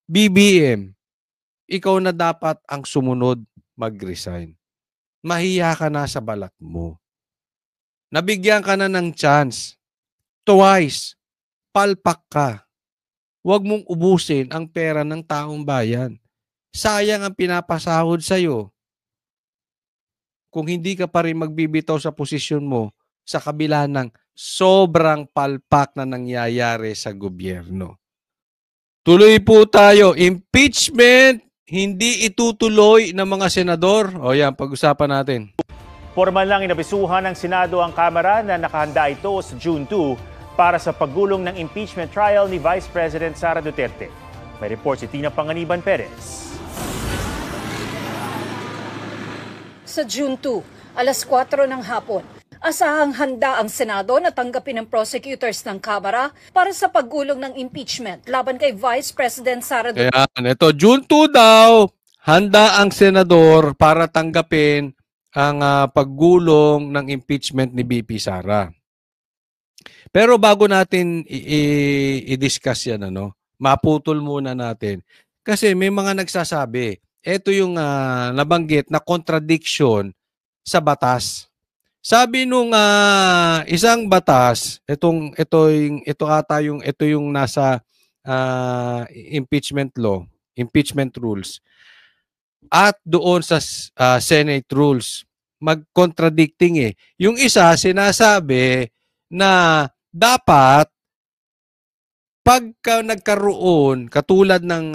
BBM, ikaw na dapat ang sumunod mag-resign. Mahiya ka na sa balat mo. Nabigyan ka na ng chance. Twice. Palpak ka. Huwag mong ubusin ang pera ng taong bayan. Sayang ang pinapasahod sa'yo. Kung hindi ka pa rin magbibitaw sa posisyon mo sa kabila ng sobrang palpak na nangyayari sa gobyerno. Tuloy po tayo. Impeachment, hindi itutuloy ng mga senador. O yan, pag-usapan natin. Formal lang inabisuhan ng Senado ang Kamara na nakahanda ito sa June 2 para sa paggulong ng impeachment trial ni Vice President Sara Duterte. May report si Tina Panganiban Perez. Sa June 2, alas 4 ng hapon, asahang handa ang Senado na tanggapin ng prosecutors ng Kamara para sa paggulong ng impeachment laban kay Vice President Sara Duterte. Ayan, ito, June 2 daw, handa ang senador para tanggapin ang paggulong ng impeachment ni BP Sara. Pero bago natin i-discuss yan, maputol muna natin. Kasi may mga nagsasabi, ito yung nabanggit na contradiction sa batas. Sabi nung isang batas, ito yung nasa impeachment law, impeachment rules, at doon sa Senate rules, mag-contradicting eh. Yung isa sinasabi na dapat pagka nagkaroon katulad ng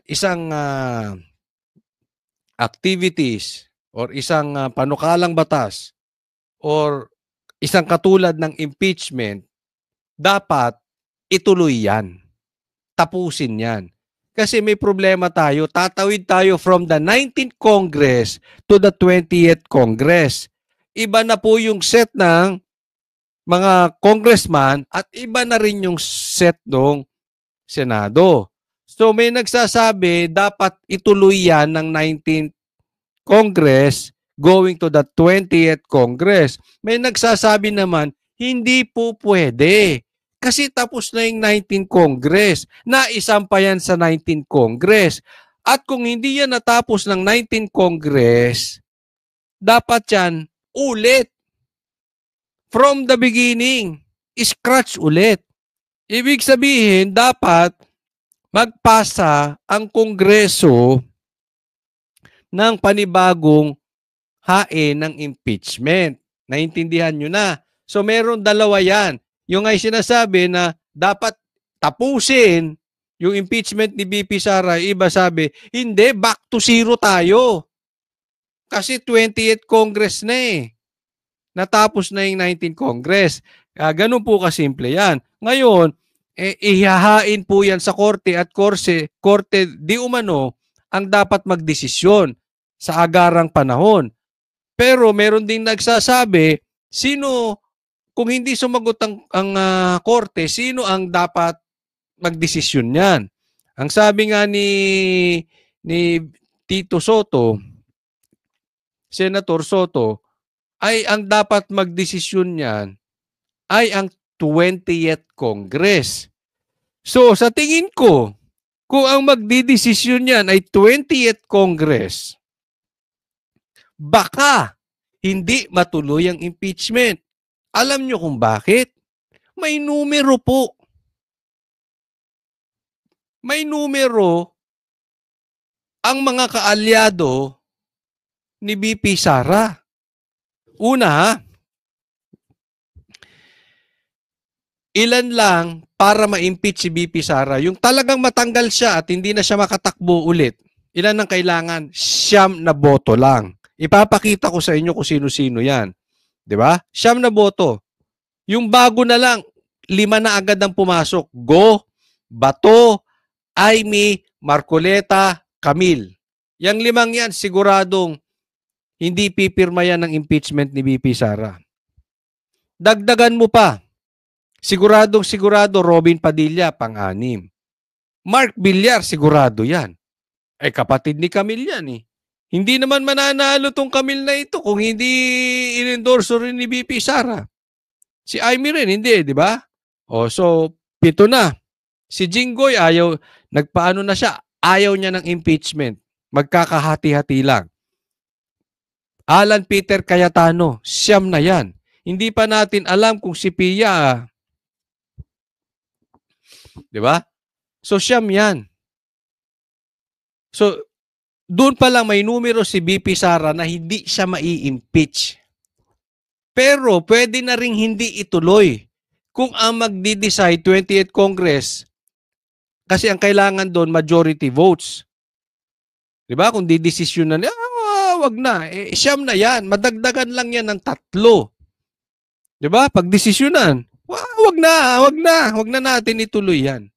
isang activities or isang panukalang batas or isang katulad ng impeachment, dapat ituloy yan. Tapusin yan. Kasi may problema tayo. Tatawid tayo from the 19th Congress to the 20th Congress. Iba na po yung set ng mga congressman at iba na rin yung set ng Senado. So may nagsasabi dapat ituloy yan ng 19th Congress going to the 20th Congress. May nagsasabi naman hindi po pwede. Kasi tapos na yung 19th Congress. Naisang pa yan sa 19th Congress. At kung hindi yan natapos ng 19th Congress, dapat yan ulit. From the beginning, scratch ulit. Ibig sabihin, dapat magpasa ang Kongreso ng panibagong hain ng impeachment. Naintindihan nyo na. So meron dalawa yan. Yung ay sinasabi na dapat tapusin yung impeachment ni BP Sara, iba sabi, hindi, back to zero tayo. Kasi 20th Congress na eh. Natapos na yung 19th Congress. Ganun po kasimple yan. Ngayon, ihahain po yan sa korte at korte di umano ang dapat magdesisyon sa agarang panahon. Pero meron ding nagsasabi, kung hindi sumagot ang korte, sino ang dapat magdesisyon niyan? Ang sabi nga ni Tito Soto, Senator Soto, ay ang dapat magdesisyon niyan ay ang 20th Congress. So sa tingin ko, kung ang magdidesisyon niyan ay 20th Congress, baka hindi matuloy ang impeachment. Alam nyo kung bakit? May numero po. May numero ang mga kaalyado ni BP Sara. Una, ilan lang para ma-impeach si BP Sara? Yung talagang matanggal siya at hindi na siya makatakbo ulit. Ilan ang kailangan? 9 na boto lang. Ipapakita ko sa inyo kung sino-sino yan. 'Di ba? 9 na boto. Yung bago na lang, 5 na agad ang pumasok. Go, Bato, Aimee, Marcoleta, Camille. Yang 5 yan, siguradong hindi pipirma yan ng impeachment ni BP Sara. Dagdagan mo pa. Sigurado Robin Padilla, pang-6. Mark Villar, sigurado yan. Ay kapatid ni Camille yan eh. Hindi naman mananalo tong Camille na ito kung hindi in-endorso rin ni BP Sara. Si Aimee rin, hindi, di ba? O, so, 7 na. Si Jinggoy nagpaano na siya, ayaw niya ng impeachment. Magkakahati-hati lang. Alan Peter Cayetano, siyam na yan. Hindi pa natin alam kung si Pia, di ba? So siyam yan. So, doon pa lang may numero si BP Sara na hindi siya mai-impeach. Pero pwede na ring hindi ituloy. Kung ang magdi-decide 28th Congress, kasi ang kailangan doon majority votes. 'Di ba? Kung didesisyon na, wag na. Siyam na 'yan. Madagdagan lang 'yan ng 3. 'Di ba? Pag desisyonan, wag na natin ituloy 'yan.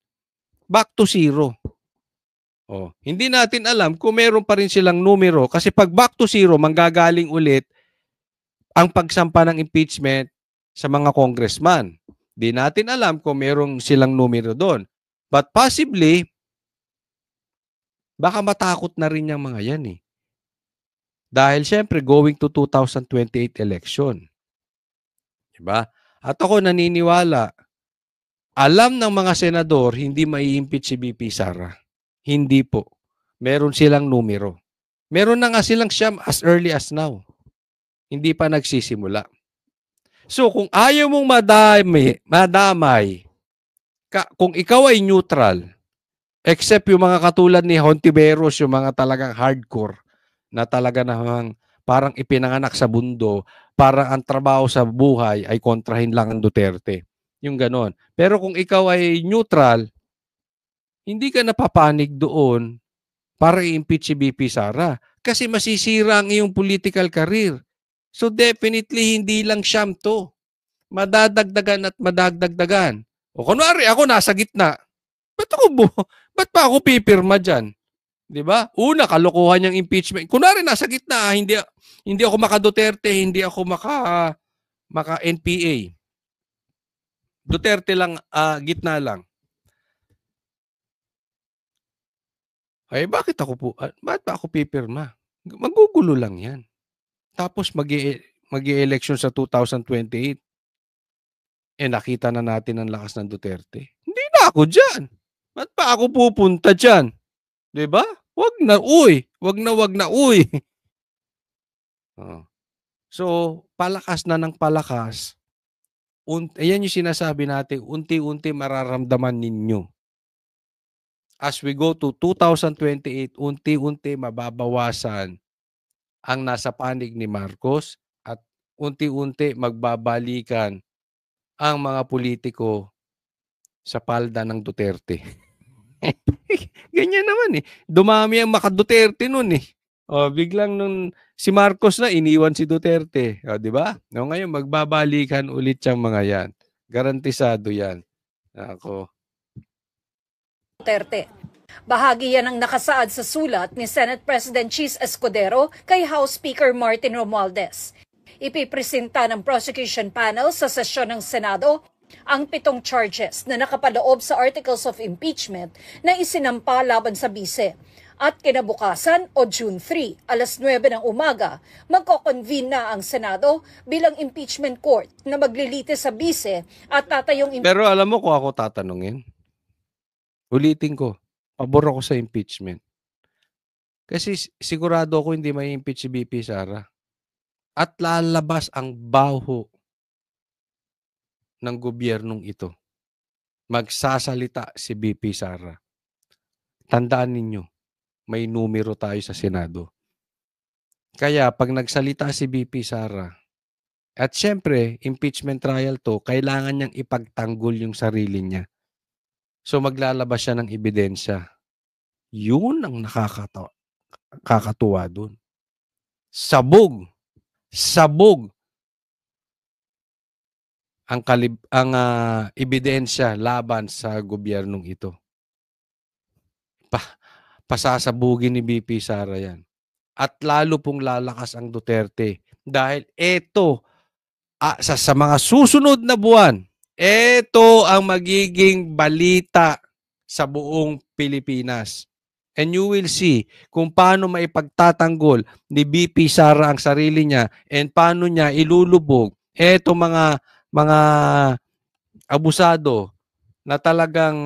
Back to zero. Hindi natin alam kung meron pa rin silang numero kasi pag back to zero, manggagaling ulit ang pagsampa ng impeachment sa mga congressman. Di natin alam kung merong silang numero doon. But possibly, baka matakot na rin yung mga yan eh. Dahil syempre, going to 2028 election. Diba? At ako naniniwala, alam ng mga senador, hindi mai-impeach si BP Sara. Hindi po. Meron silang numero. Meron na nga silang siyam as early as now. Hindi pa nagsisimula. So, kung ayaw mong madamay, kung ikaw ay neutral, except yung mga katulad ni Hontiveros, yung mga talagang hardcore, na talaga namang parang ipinanganak sa bundo, parang ang trabaho sa buhay ay kontrahin lang ang Duterte. Yung ganon. Pero kung ikaw ay neutral, hindi ka napapanig doon para i-impeach si BP Sara. Kasi masisira ang iyong political career. So definitely hindi lang siyam to. Madadagdagan at madadagdagan. O kunwari ako nasa gitna. Ba't pa ako pipirma dyan? 'Di ba? Una, kalokohan yung impeachment. Kunwari nasa gitna, hindi ako maka-Duterte, hindi ako maka-NPA. Duterte lang, gitna lang. Ay, bakit pa ako pipirma? Magugulo lang yan. Tapos mag-i-election sa 2028. Nakita na natin ang lakas ng Duterte. Hindi na ako dyan. Ba't pa ako pupunta dyan? Diba? Wag na, uy. So, palakas na ng palakas. Ayan yung sinasabi natin, unti-unti mararamdaman ninyo. As we go to 2028, unti-unti mababawasan ang nasa panig ni Marcos at unti-unti magbabalikan ang mga politiko sa palda ng Duterte. Ganyan naman eh. Dumami ang maka-Duterte nun eh. Biglang nung si Marcos na iniwan si Duterte. Di ba? Ngayon magbabalikan ulit yung mga yan. Garantisado yan. Ako. Duterte. Bahagi yan ang nakasaad sa sulat ni Senate President Chis Escudero kay House Speaker Martin Romualdez. Ipipresenta ng prosecution panel sa sesyon ng Senado ang 7 charges na nakapaloob sa Articles of Impeachment na isinampa laban sa bise. At kinabukasan o June 3, alas 9 ng umaga, magko-convene na ang Senado bilang impeachment court na maglilitis sa bise at tatayong Pero alam mo kung ako tatanungin? Ulitin ko, pabor ako sa impeachment. Kasi sigurado ako hindi may impeach si BP Sara. At lalabas ang baho ng gobyernong ito. Magsasalita si BP Sara. Tandaan ninyo, may numero tayo sa Senado. Kaya pag nagsalita si BP Sara, at syempre, impeachment trial to, kailangan niyang ipagtanggol yung sarili niya. So maglalabas siya ng ebidensya. Yun ang nakakatuwa dun. Sabog ang ebidensya laban sa gobyernong ito. Pasasabugin ni BP Sara yan. At lalo pong lalakas ang Duterte. Dahil ito, sa mga susunod na buwan, ito ang magiging balita sa buong Pilipinas. And you will see kung paano maipagtatanggol ni BP Sara ang sarili niya and paano niya ilulubog eto mga abusado na talagang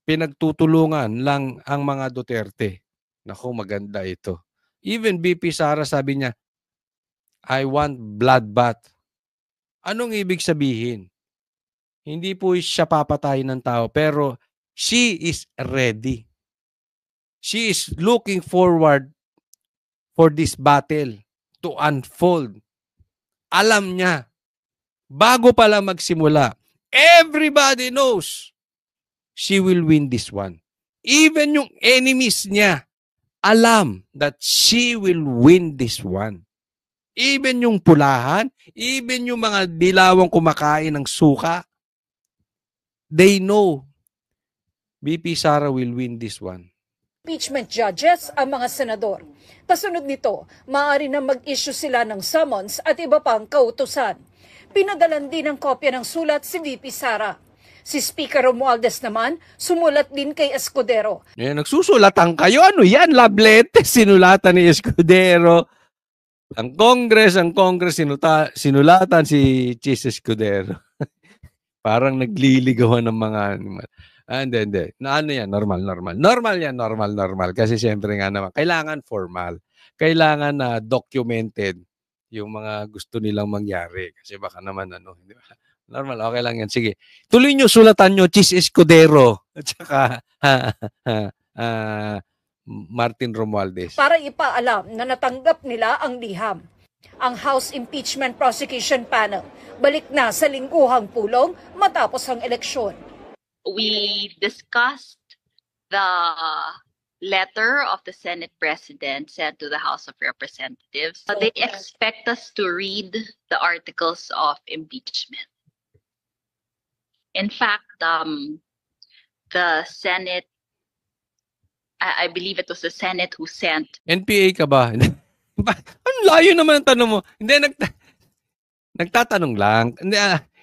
pinagtutulungan lang ang mga Duterte. Naku, maganda ito. Even BP Sara sabi niya, I want bloodbath. Anong ibig sabihin? Hindi po siya papatayin ng tao, pero she is ready. She is looking forward for this battle to unfold. Alam niya, bago pa lang magsimula, everybody knows she will win this one. Even yung enemies niya, alam that she will win this one. Even yung pulahan, even yung mga dilawang kumakain ng suka, they know BP Sara will win this one. Impeachment judges ang mga senador. Kasunod nito, maaari na mag-issue sila ng summons at iba pang kautusan. Pinadalan din ng kopya ng sulat si VP Sara. Si Speaker Romualdez naman, sumulat din kay Escudero. Nagsusulatan kayo. Ano yan? Love letter. Sinulatan ni Escudero. Ang Congress, sinulatan si Chis Escudero. Parang nagliligawan ng mga animal. Hindi. Ano yan? Normal. Normal yan. Normal. Kasi siyempre nga naman, kailangan formal. Kailangan na documented yung mga gusto nilang mangyari. Kasi baka naman di ba? Normal, okay lang yan. Sige. Tuloy nyo, sulatan nyo, Chis Escudero. At saka, Martin Romualdez. Para ipaalam na natanggap nila ang liham. Ang House Impeachment Prosecution Panel, balik na sa lingguhang pulong matapos ang eleksyon. We discussed the letter of the Senate President sent to the House of Representatives. They expect us to read the articles of impeachment. In fact, the Senate, I believe it was the Senate who sent. NPA ka ba? Ang layo naman ang tanong mo. Hindi, nagtatanong lang.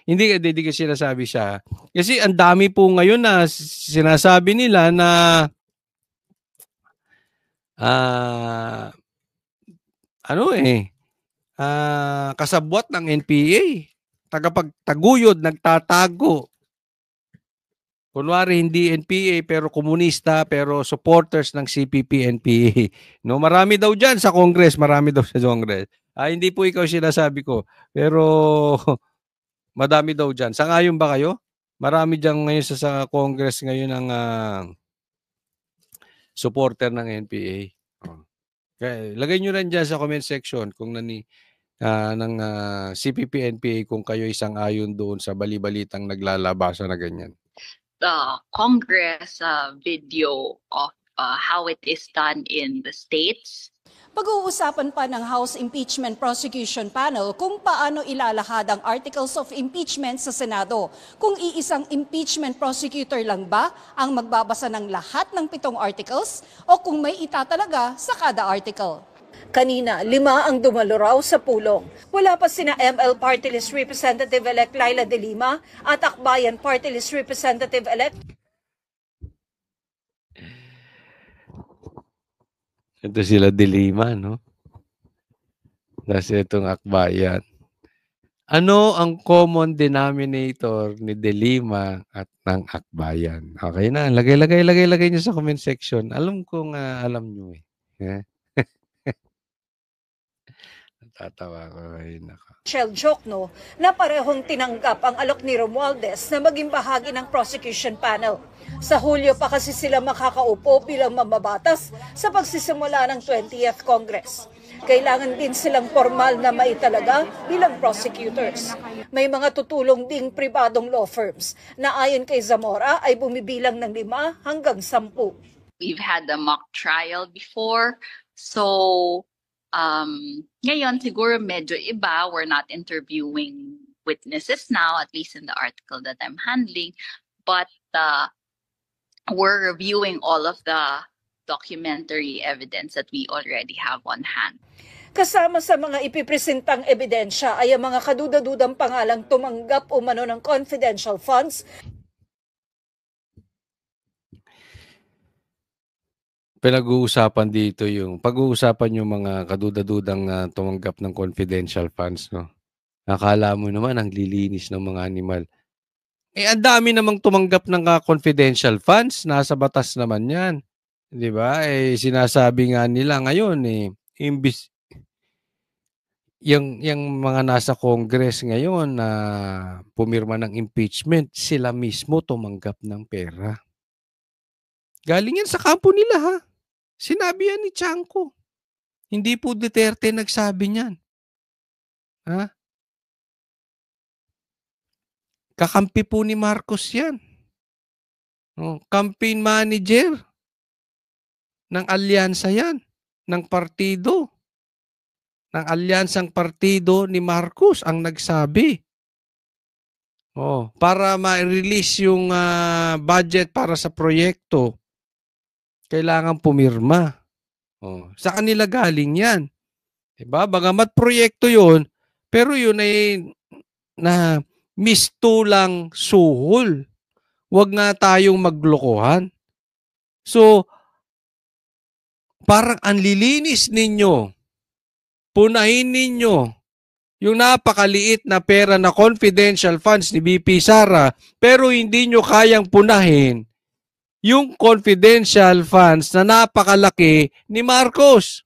Hindi ko sinasabi siya. Kasi ang dami po ngayon na sinasabi nila na kasabwat ng NPA. Tagapagtaguyod, nagtatago. Kunwari hindi NPA pero komunista pero supporters ng CPP-NPA. No, marami daw diyan sa Congress, marami daw sa Congress. Hindi po ikaw sinasabi ko, pero madami daw diyan. Sangayon ba kayo? Marami diyan ngayon sa Congress ngayon ang supporter ng NPA. Okay, lagay niyo rin diyan sa comment section kung ng CPP-NPA kung kayo isang ayon doon sa bali-balitang naglalabasa na ganyan. Congress video of how it is done in the states. Pag-uusapan pa ng House Impeachment Prosecution Panel kung paano ilalahad ang Articles of Impeachment sa Senado. Kung iisang impeachment prosecutor lang ba ang magbabasa ng lahat ng 7 articles o kung may itatalaga sa kada article. Kanina, 5 ang dumalo raw sa pulong. Wala pa sina ML Party List Representative-elect Laila De Lima at Akbayan Party List Representative-elect. Ito sila De Lima, no? Kasi itong Akbayan. Ano ang common denominator ni De Lima at ng Akbayan? Okay na, lagay niyo sa comment section. Alam kong alam niyo eh. Tatawa ko. Ay, naka. Michelle Jokno na parehong tinanggap ang alok ni Romualdez na maging bahagi ng prosecution panel. Sa Hulyo pa kasi sila makakaupo bilang mamabatas sa pagsisimula ng 20th Congress. Kailangan din silang formal na maitalaga bilang prosecutors. May mga tutulong ding pribadong law firms na ayon kay Zamora ay bumibilang ng 5 hanggang 10. We've had a mock trial before, so ngayon siguro medyo iba. We're not interviewing witnesses now, at least in the article that I'm handling, but we're reviewing all of the documentary evidence that we already have on hand. Kasama sa mga ipipresentang ebidensya ay ang mga kaduda-dudang pangalang tumanggap umano ng confidential funds. Pinag-uusapan dito pag-uusapan yung mga kaduda-dudang tumanggap ng confidential funds, no? Akala mo naman ang lilinis ng mga animal. ang dami namang tumanggap ng confidential funds, nasa batas naman 'yan, 'di ba? Sinasabi nga nila ngayon, imbis yang mga nasa Congress ngayon na pumirma ng impeachment, sila mismo tumanggap ng pera. Galing yan sa kampo nila, ha. Sinabi yan ni Tiangco. Hindi po Duterte nagsabi niyan. Ha? Kakampi po ni Marcos yan. Campaign manager ng alyansa yan, ng partido. Ng alyansang partido ni Marcos ang nagsabi. Para ma-release yung budget para sa proyekto, kailangan pumirma. Sa kanila galing yan. Diba? Bagamat proyekto yun, pero yun ay na mistulang suhol. Huwag nga tayong maglokohan. So, parang ang lilinis ninyo, punahin ninyo yung napakaliit na pera na confidential funds ni BP Sara, pero hindi nyo kayang punahin yung confidential funds na napakalaki ni Marcos.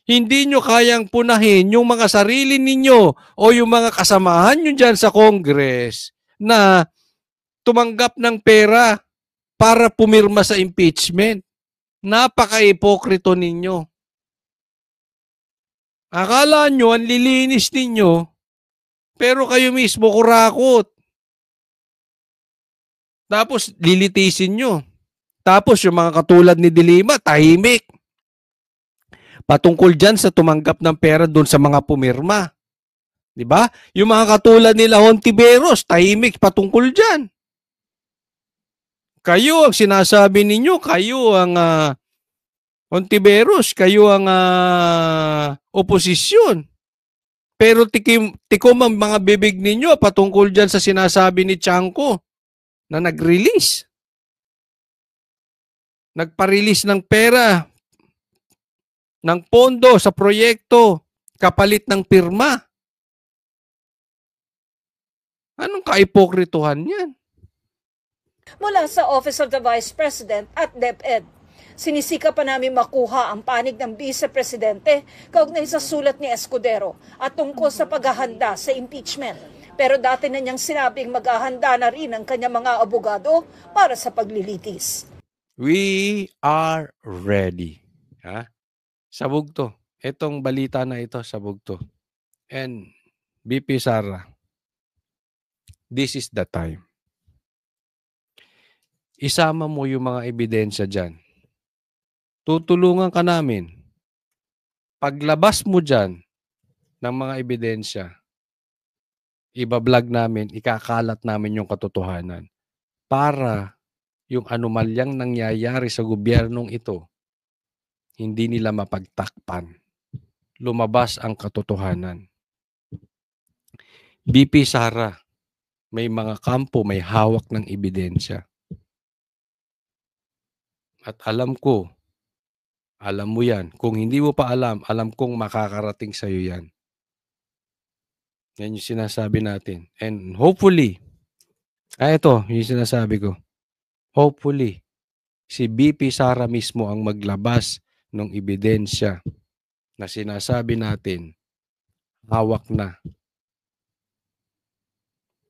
Hindi nyo kayang punahin yung mga sarili ninyo o yung mga kasamahan nyo dyan sa Congress na tumanggap ng pera para pumirma sa impeachment. Napaka-ipokrito ninyo. Akala nyo, ang lilinis ninyo, pero kayo mismo kurakot. Tapos, lilitisin nyo. Tapos, yung mga katulad ni Dilima, tahimik. Patungkol dyan sa tumanggap ng pera doon sa mga pumirma. Diba? Yung mga katulad nila Hontiveros, tahimik patungkol dyan. Kayo ang sinasabi ninyo, kayo ang Hontiveros, kayo ang oposisyon. Pero tikom ang mga bibig ninyo patungkol dyan sa sinasabi ni Tiangco na nag-release. Nagpa-release ng pera, ng pondo sa proyekto, kapalit ng pirma. Anong kaipokrituhan yan? Mula sa Office of the Vice President at DepEd, sinisika pa namin makuha ang panig ng Vice Presidente kaugnay sa sulat ni Escudero at tungkol sa paghahanda sa impeachment. Pero dati na niyang sinabing maghahanda na rin ang kanyang mga abogado para sa paglilitis. We are ready. Sabog to. Itong balita na ito, sabog to. And BP Sara, this is the time. Isama mo yung mga ebidensya dyan. Tutulungan ka namin. Paglabas mo dyan ng mga ebidensya, ibablog namin, ikakalat namin yung katotohanan para yung anomalyang nangyayari sa gobyernong ito, hindi nila mapagtakpan. Lumabas ang katotohanan. BP Sara, may mga kampo, may hawak ng ebidensya. At alam ko, alam mo yan. Kung hindi mo pa alam, alam kong makakarating sa'yo yan. Yan yung sinasabi natin. And hopefully, ito yung sinasabi ko. Hopefully, si BP Sara mismo ang maglabas ng ebidensya na sinasabi natin, hawak na.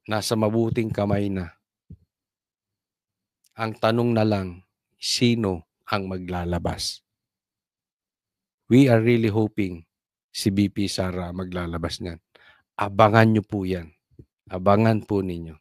Nasa mabuting kamay na. Ang tanong na lang, sino ang maglalabas? We are really hoping si BP Sara maglalabas niyan. Abangan nyo po yan. Abangan po ninyo.